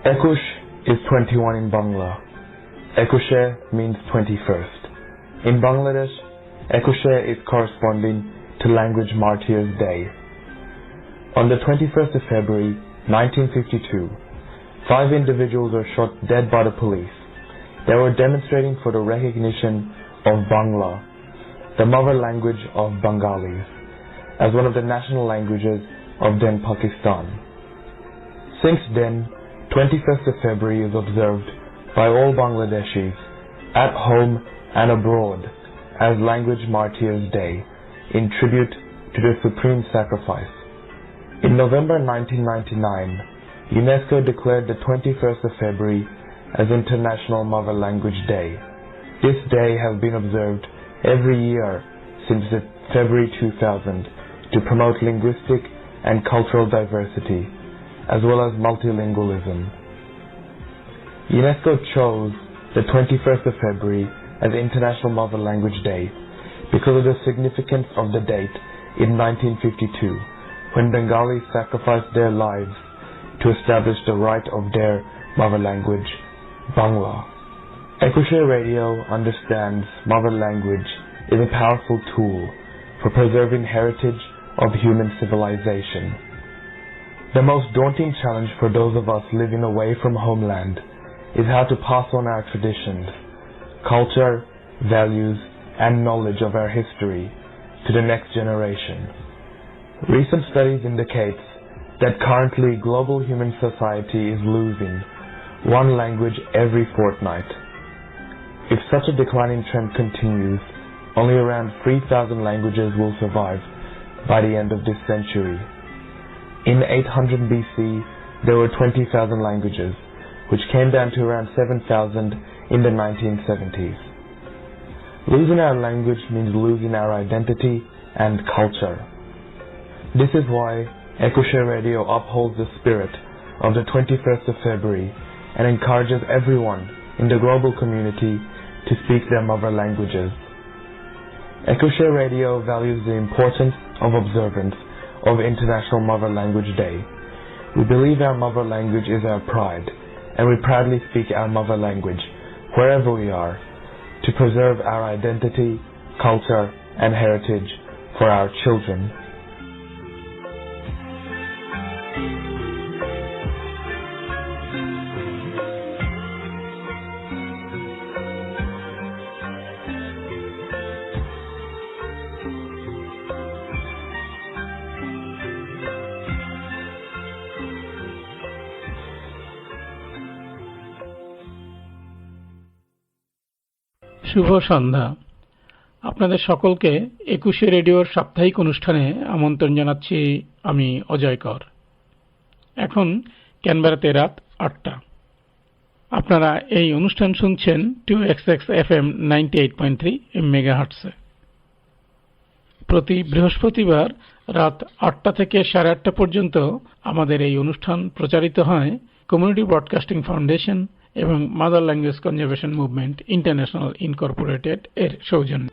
Ekush is 21 in Bangla. Ekushe means 21st. In Bangladesh, Ekushe is corresponding to Language Martyrs Day. On the 21st of February 1952, 5 individuals were shot dead by the police. They were demonstrating for the recognition of Bangla, the mother language of Bengalis, as one of the national languages of then Pakistan. Since then, 21st of February is observed by all Bangladeshis, at home and abroad, as Language Martyrs Day, in tribute to their supreme sacrifice. In November 1999, UNESCO declared the 21st of February as International Mother Language Day. This day has been observed every year since February 2000 to promote linguistic and cultural diversity, as well as multilingualism. UNESCO chose the 21st of February as International Mother Language Day because of the significance of the date in 1952, when Bengalis sacrificed their lives to establish the right of their mother language, Bangla. Ekushe Radio understands mother language is a powerful tool for preserving heritage of human civilization. The most daunting challenge for those of us living away from homeland is how to pass on our traditions, culture, values, and knowledge of our history to the next generation. Recent studies indicate that currently global human society is losing one language every fortnight. If such a declining trend continues, only around 3,000 languages will survive by the end of this century. In 800 BC, there were 20,000 languages, which came down to around 7,000 in the 1970s. Losing our language means losing our identity and culture. This is why Ekushe Radio upholds the spirit of the 21st of February and encourages everyone in the global community to speak their mother languages. Ekushe Radio values the importance of observance of International Mother Language Day. We believe our mother language is our pride, and we proudly speak our mother language wherever we are to preserve our identity, culture, and heritage for our children. শুভ সন্ধ্যা। আপনাদের সকলকে একুশে রেডিওর সাপ্তাহিক অনুষ্ঠানে আমন্ত্রণ জানাচ্ছি আমি অজয় কর। এখন ক্যানবেরাতে রাত ৮টা। আপনারা এই অনুষ্ঠান শুনছেন 2XX FM 98.3 মেগাহার্টজে। প্রতি বৃহস্পতিবার রাত ৮টা থেকে ৮:৩০ পর্যন্ত আমাদের এই অনুষ্ঠান প্রচারিত হয় কমিউনিটি ব্রডকাস্টিং ফাউন্ডেশন এবং mother language conservation movement international Incorporated এর সৌজন্যে।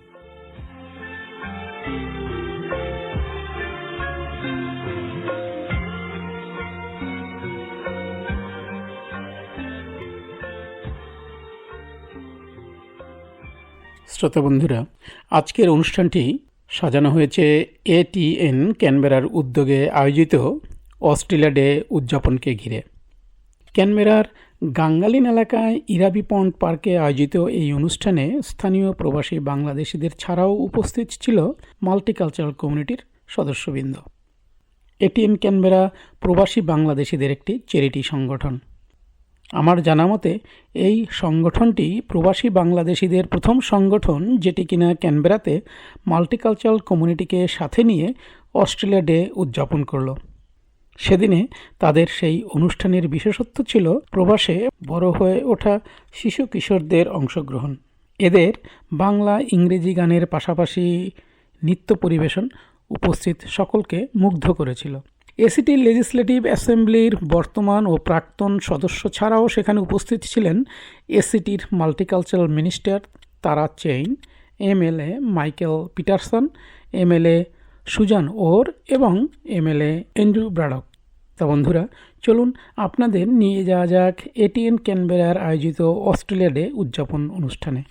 শ্রোতা বন্ধুরা, আজকের অনুষ্ঠানটি সাজানো হয়েছে ATN ক্যানবেরার উদ্যোগে আয়োজিত অস্ট্রেলিয়া ডে উদযাপনকে ঘিরে। ক্যানবেরার গাঙ্গালিন এলাকায় ইরাবি পন্ড পার্কে আয়োজিত এই অনুষ্ঠানে স্থানীয় প্রবাসী বাংলাদেশিদের ছাড়াও উপস্থিত ছিল মাল্টিকালচারাল কমিউনিটির সদস্যবৃন্দ। ATN ক্যানবেরা প্রবাসী বাংলাদেশিদের একটি চ্যারিটি সংগঠন। আমার জানা মতে এই সংগঠনটি প্রবাসী বাংলাদেশিদের প্রথম সংগঠন যেটি কিনা ক্যানবেরাতে মাল্টিকালচারাল কমিউনিটিকে সাথে নিয়ে অস্ট্রেলিয়া ডে উদযাপন করল। সেদিনে তাদের সেই অনুষ্ঠানের বিশেষত্ব ছিল প্রবাসে বড় হয়ে ওঠা শিশু কিশোরদের অংশগ্রহণ। এদের বাংলা ইংরেজি গানের পাশাপাশি নৃত্য পরিবেশন উপস্থিত সকলকে মুগ্ধ করেছিল। এসিটি লেজিসলেটিভ অ্যাসেম্বলির বর্তমান ও প্রাক্তন সদস্য ছাড়াও সেখানে উপস্থিত ছিলেন এসিটির multicultural minister Tara Cheyne, MLA Michael Peterson, MLA Suzanne Orr এবং MLA অ্যান্ড্রু ব্রাডক। তা বন্ধুরা, চলুন আপনাদের নিয়ে যাওয়া যাক এটিএন ক্যানবেরার আয়োজিত অস্ট্রেলিয়া ডে উদযাপন অনুষ্ঠানে।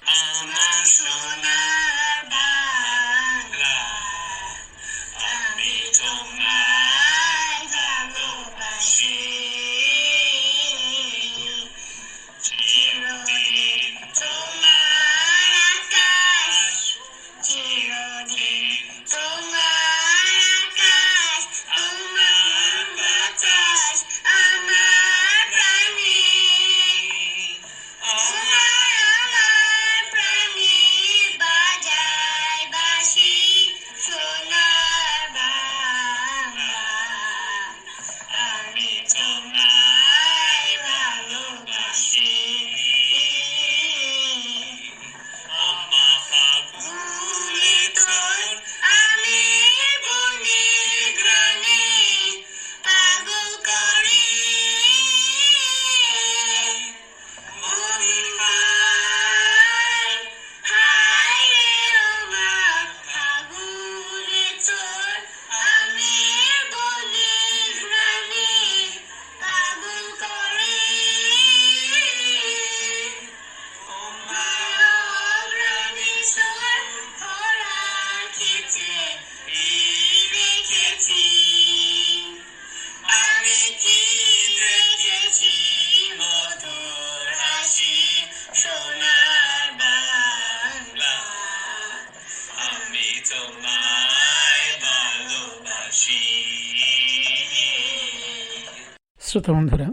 শ্রোতা বন্ধুরা,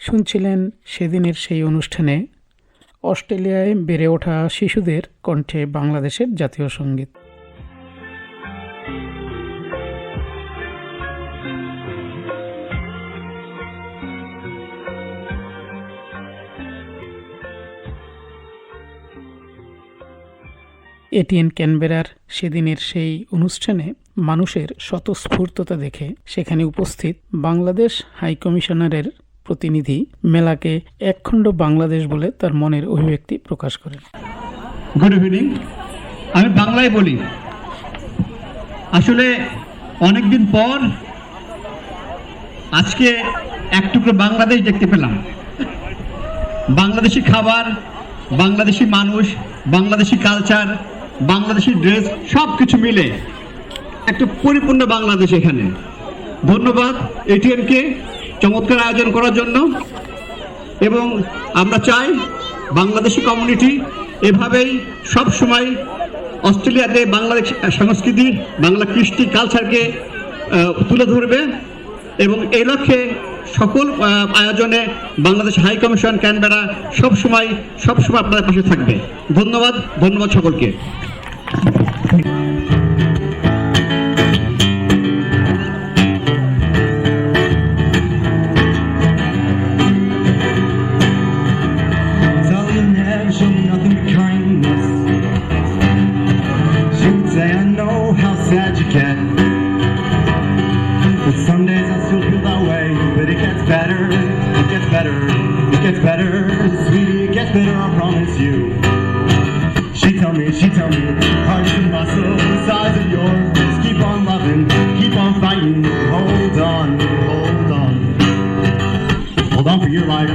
শুনছিলেন সেদিনের সেই অনুষ্ঠানে অস্ট্রেলিয়ায় বেড়ে ওঠা শিশুদের কণ্ঠে বাংলাদেশের জাতীয় সঙ্গীত। এটিএন ক্যানবেরার সেদিনের সেই অনুষ্ঠানে মানুষের স্বতঃস্ফূর্ততা দেখে সেখানে উপস্থিত বাংলাদেশ হাই কমিশনারের প্রতিনিধি মেলাকে একখণ্ড বাংলাদেশ বলে তার মনের অভিব্যক্তি প্রকাশ করেন। Good evening. আমি বাংলায় বলি, আসলে অনেকদিন পর আজকে এক টুকরো বাংলাদেশ দেখতে পেলাম। বাংলাদেশি খাবার, বাংলাদেশি মানুষ, বাংলাদেশি কালচার, বাংলাদেশি ড্রেস সব কিছু মিলে একটা পরিপূর্ণ বাংলাদেশ এখানে। ধন্যবাদ এটিএনকে চমৎকার আয়োজন করার জন্য, এবং আমরা চাই বাংলাদেশি কমিউনিটি এভাবেই সব সময় অস্ট্রেলিয়াতে বাংলাদেশ সংস্কৃতি, বাংলা কৃষ্টি কালচারকে তুলে ধরবে, এবং এই লক্ষ্যে সকল আয়োজনে বাংলাদেশ হাই কমিশন ক্যানবেরা সবসময় আপনাদের পাশে থাকবে। ধন্যবাদ সকলকে। I promise you. She tell me, heart and muscle, the size of yours. Just keep on loving, keep on fighting. Hold on, hold on for your life.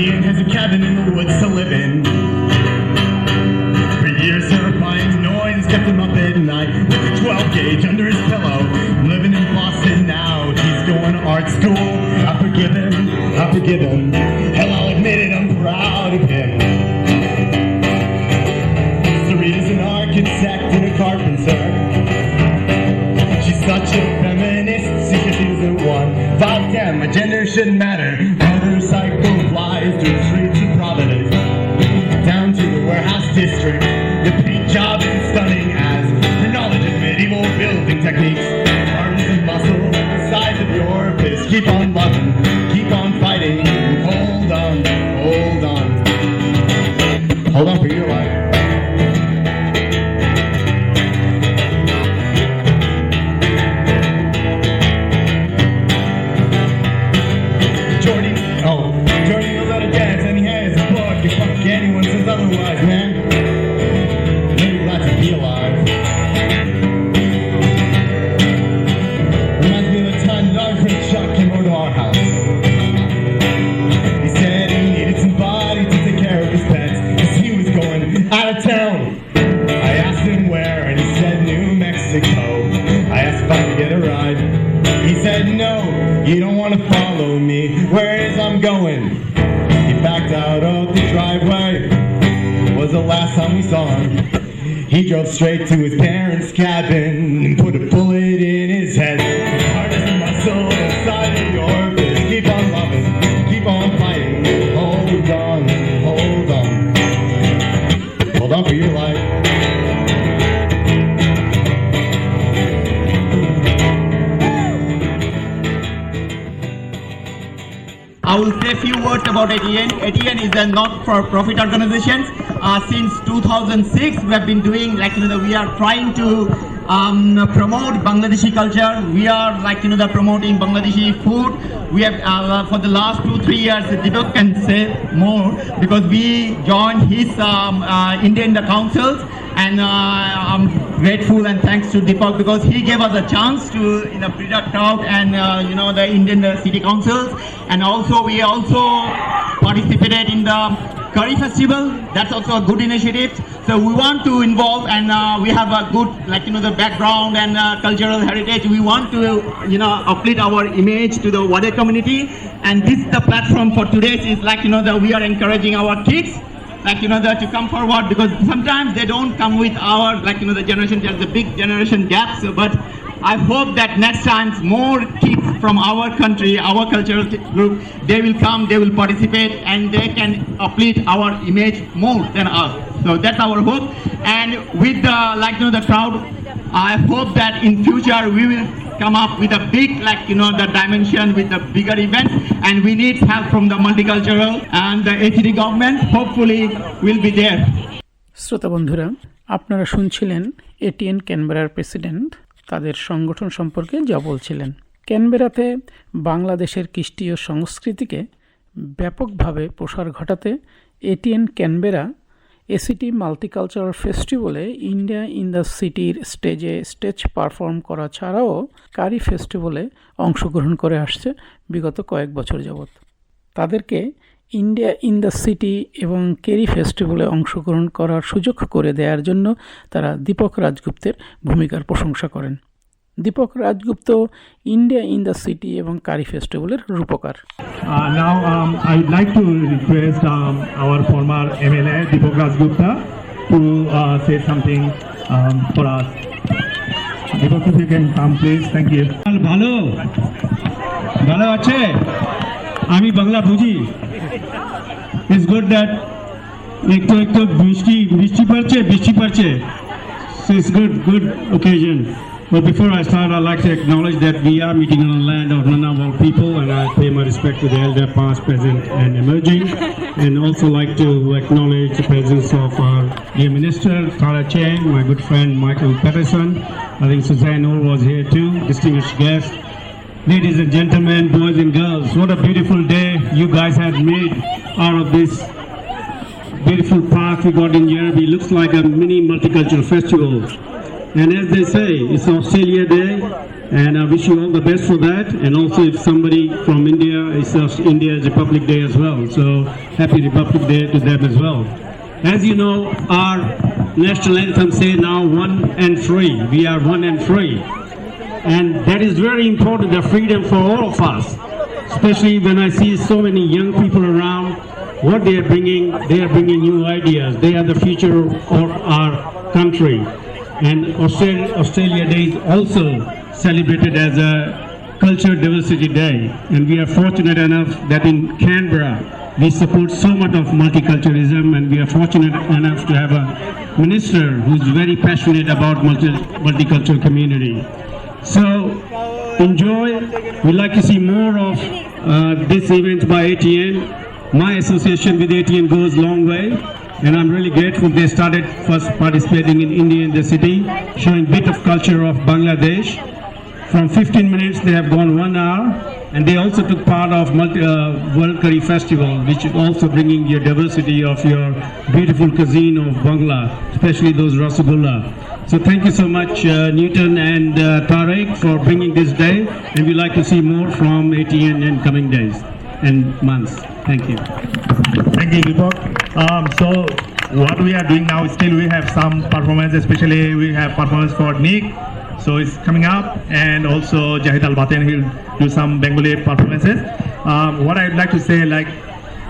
Ian has a cabin in the woods to live in. For years, terrifying noise kept him up at night with a 12 gauge under his pillow. Living in Boston now, he's going to art school. I forgive him. Hell, I'll admit it, I'm proud of him. Sarita's an architect and a carpenter. She's such a feminist, secret things at one. 5'10", my gender shouldn't matter. Motorcycle flies through the streets of Providence, down to the warehouse district. The paint job is stunning as her knowledge of medieval building techniques. Arms and muscle, the size of your fist. Keep on loving, keep on fighting. Hold on, hold on. Hold on for your life. Jordy be alive. Reminds me of the time that our friend Chuck came over to our house. He said he needed somebody to take care of his pets, cause he was going out of town. I asked him where, and he said New Mexico. I asked if I could get a ride. He said no, you don't want to follow me. Where is I'm going? He backed out of the driveway. Was the last time we saw him. He drove straight to his parents' cabin and put a bullet in his head. Heart is a muscle inside of your fist. Keep on loving, keep on fighting. Hold on, hold on. Hold on for your life. I will say a few words about ATN. ATN is a not-for-profit organization. Since 2006, we have been doing we are trying to promote Bangladeshi culture. We are promoting Bangladeshi food. We have for the last 2-3 years, Deepak can say more because we joined his Indian councils. And I'm grateful and thanks to Deepak because he gave us a chance to product out and the Indian city councils, and also we also participated in the Curry Festival. That's also a good initiative. So we want to involve, and we have a good the background and cultural heritage. We want to uplift our image to the wider community, and this the platform for today is that we are encouraging our kids. To come forward because sometimes they don't come with our the generation. There's a big generation gap. So, but I hope that next time more kids from our country, our cultural group, they will come, they will participate, and they can uplift our image more than us. So that's our hope. And with the crowd, I hope that in future we will come up with a big the dimension with the bigger events, and we need help from the multicultural and the ACT government. Hopefully will be there. শ্রোতা বন্ধুরা, আপনারা শুনছিলেন ATN ক্যানবেরার president তাদের সংগঠন সম্পর্কে যা বলছিলেন। ক্যানবেরাতে বাংলাদেশের কৃষ্টি ও সংস্কৃতিকে ব্যাপকভাবে প্রসার ঘটাতে এটিএন ক্যানবেরা এসিটি মাল্টিকালচারাল ফেস্টিভ্যালে ইন্ডিয়া ইন দ্য সিটির স্টেজ পারফর্ম করা ছাড়াও কারি ফেস্টিভ্যালে অংশগ্রহণ করে আসছে বিগত কয়েক বছর যাবৎ। তাদেরকে ইন্ডিয়া ইন দ্য সিটি এবং কেরি ফেস্টিভ্যালে অংশগ্রহণ করার সুযোগ করে দেওয়ার জন্য তারা দীপক রাজগুপ্তের ভূমিকার প্রশংসা করেন। Deepak Rajgupta India in the city এবং কারি ফেস্টিভ্যালের রূপকার। Now I would like to request our former MLA Deepak Rajgupta to say something for us. Deepak, if you can come please. Thank you. ভালো আছে, আমি বাংলা বুঝি। It's good that একটু বৃষ্টি পড়ছে, so it's good occasion. But before I start, I'd like to acknowledge that we are meeting on the land of Nanawal people, and I pay my respect to the elder past, present, and emerging, and also like to acknowledge the presence of our dear Minister, Tara Cheng, my good friend Michael Patterson. I think Suzanne Orr was here too, distinguished guests. Ladies and gentlemen, boys and girls, what a beautiful day you guys have made out of this beautiful park we got in Yerby. Looks like a mini multicultural festival. And as they say, it's Australia Day, and I wish you all the best for that. And also if somebody from India, it's India's Republic Day as well. So happy Republic Day to them as well. As you know, our national anthem say now 1 and 3. We are 1 and 3. And that is very important, the freedom for all of us. Especially when I see so many young people around, what they are bringing new ideas. They are the future of our country. And Australia Day is also celebrated as a Culture Diversity Day. And we are fortunate enough that in Canberra, we support so much of multiculturalism, and we are fortunate enough to have a minister who is very passionate about multicultural community. So enjoy. We'd like to see more of this event by ATN. My association with ATN goes a long way. And I'm really grateful they started first participating in India in the city, showing a bit of culture of Bangladesh. from 15 minutes they have gone 1 hour, and they also took part of World Curry Festival, which is also bringing your diversity of your beautiful cuisine of Bangla, especially those Rasgulla. So thank you so much, Newton and Tarek, for bringing this day, and we'd like to see more from ATN in coming days and months. Thank you. Thank you, Deepak. So what we are doing now, still we have some performance, especially we have performance for Nick. So it's coming up, and also Jahid Al-Batin, he'll do some Bengali performances. What I'd like to say, like,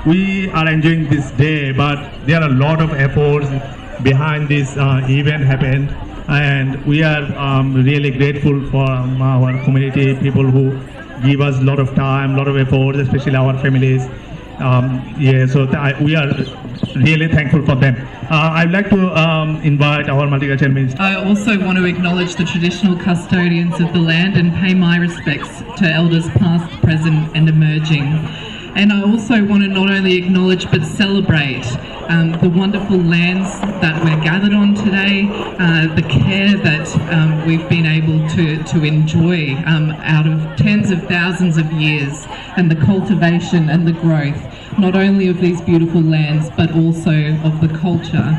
we are enjoying this day, but there are a lot of efforts behind this event happened, and we are really grateful for our community, people who give us a lot of time, a lot of effort, especially our families. We are really thankful for them. I'd like to invite our multicultural minister. I also want to acknowledge the traditional custodians of the land and pay my respects to elders past, present and emerging. And I also want to not only acknowledge but celebrate the wonderful lands that we're gathered on today, the care that we've been able to enjoy out of tens of thousands of years, and the cultivation and the growth, not only of these beautiful lands, but also of the culture.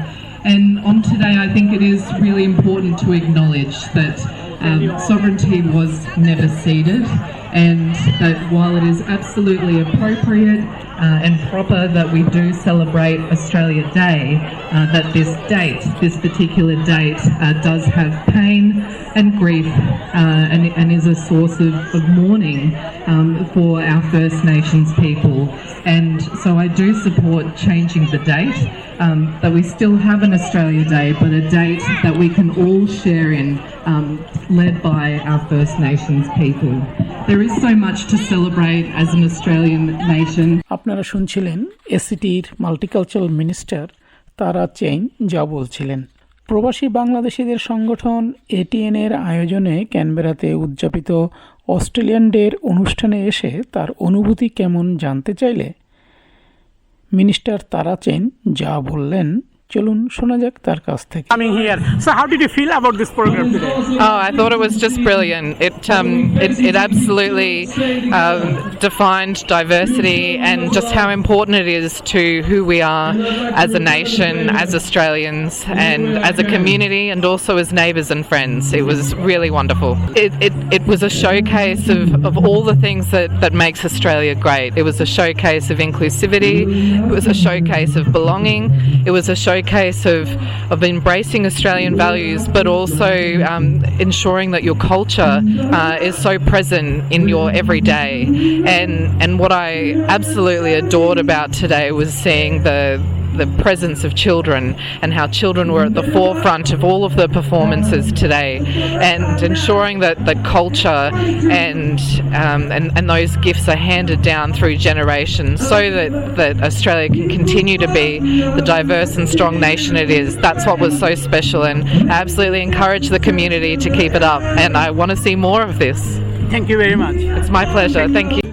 And on today, I think it is really important to acknowledge that sovereignty was never ceded, and that while it is absolutely appropriate and proper that we do celebrate Australia Day, that this particular date does have pain and grief and is a source of mourning for our First Nations people. And so I do support changing the date, that we still have an Australia Day, but a date that we can all share in, led by our First Nations people. There is so much to celebrate as an Australian nation. আপনারা শুনছিলেন এসিটির multicultural minister Tara chain যা বলছিলেন। প্রবাসী বাংলাদেশিদের সংগঠন এটিএনের আয়োজনে ক্যানবেরাতে উদযাপিত Australian ডের অনুষ্ঠানে এসে তার অনুভূতি কেমন জানতে চাইলে মিনিস্টার তারা চেইন যা বললেন, চলুন শোনা যাক তার কাছ থেকে। Coming here. So how did you feel about this program today? Oh, I thought it was just brilliant. It absolutely defined diversity and just how important it is to who we are as a nation, as Australians, and as a community, and also as neighbours and friends. It was really wonderful. It was a showcase of all the things that makes Australia great. It was a showcase of inclusivity. It was a showcase of belonging. It was a showcase of embracing Australian values, but also ensuring that your culture is so present in your everyday. And what I absolutely adored about today was seeing the presence of children and how children were at the forefront of all of the performances today, and ensuring that the culture and those gifts are handed down through generations so that Australia can continue to be the diverse and strong nation it is. That's what was so special, and I absolutely encourage the community to keep it up, and I want to see more of this. Thank you very much. It's my pleasure. Thank you.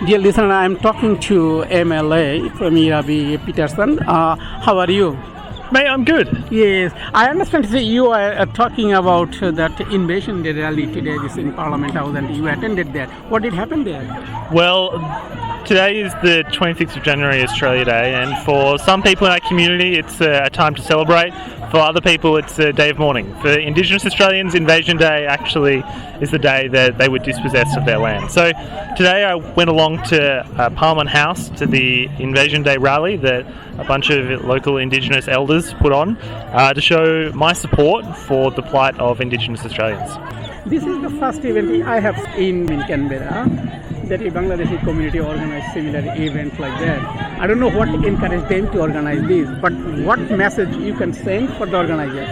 Dear listener, I am talking to MLA from Irabi Peterson. How are you? Mate, I'm good. Yes, I understand that you are talking about that invasion day rally today, this in Parliament House, and you attended that. What did happen there? Well, today is the 26th of January, Australia Day, and for some people in our community it's a time to celebrate. For other people it's a day of mourning. For Indigenous Australians, Invasion Day actually is the day that they were dispossessed of their land. So today I went along to Parliament House to the Invasion Day rally that a bunch of local Indigenous elders put on to show my support for the plight of Indigenous Australians. This is the first event I have seen in Canberra that a Bangladeshi community organized similar event like that. I don't know what encouraged them to organize this, but what message you can send for the organizers?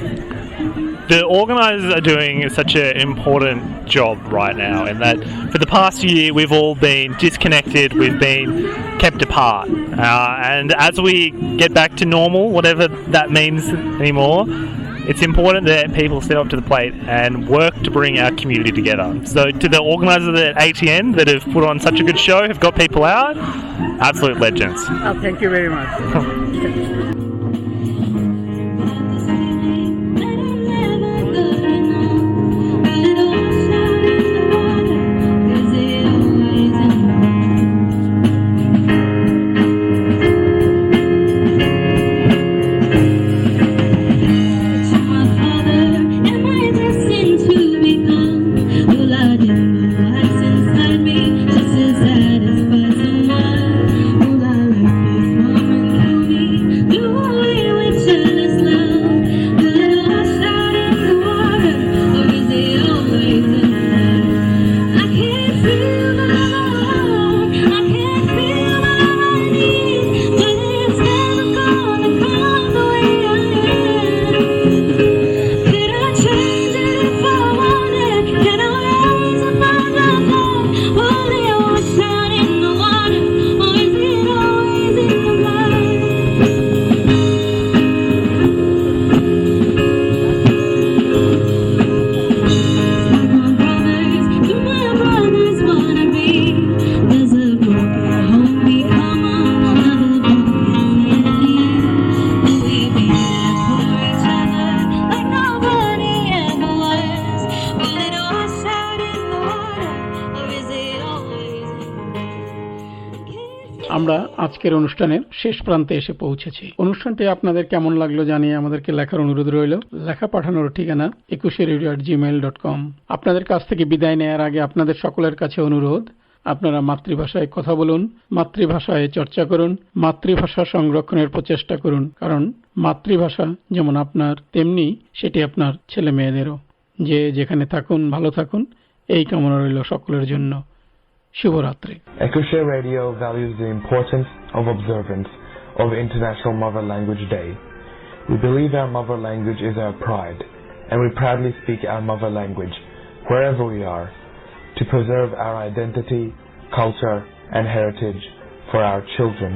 The organisers are doing such an important job right now in that for the past year we've all been disconnected, we've been kept apart, and as we get back to normal, whatever that means anymore, it's important that people step up to the plate and work to bring our community together. So to the organisers at ATN that have put on such a good show, have got people out, absolute legends. Thank you very much. আমরা আজকের অনুষ্ঠানের শেষ প্রান্তে এসে পৌঁছেছি। অনুষ্ঠানটি আপনাদের কেমন লাগলো জানিয়ে আমাদেরকে লেখার অনুরোধ রইল। লেখা পাঠানোর ঠিকানা 21radio@gmail.com। আপনাদের কাছ থেকে বিদায় নেওয়ার আগে আপনাদের সকলের কাছে অনুরোধ, আপনারা মাতৃভাষায় কথা বলুন, মাতৃভাষায় চর্চা করুন, মাতৃভাষা সংরক্ষণের প্রচেষ্টা করুন, কারণ মাতৃভাষা যেমন আপনার তেমনি সেটি আপনার ছেলে মেয়েদেরও। যে যেখানে থাকুন ভালো থাকুন, এই কামনা রইল সকলের জন্য। শুভরাত্রি। Ecoshare Radio values the importance of observance of International Mother Language Day. We believe our mother language is our pride, and we proudly speak our mother language wherever we are to preserve our identity, culture, and heritage for our children.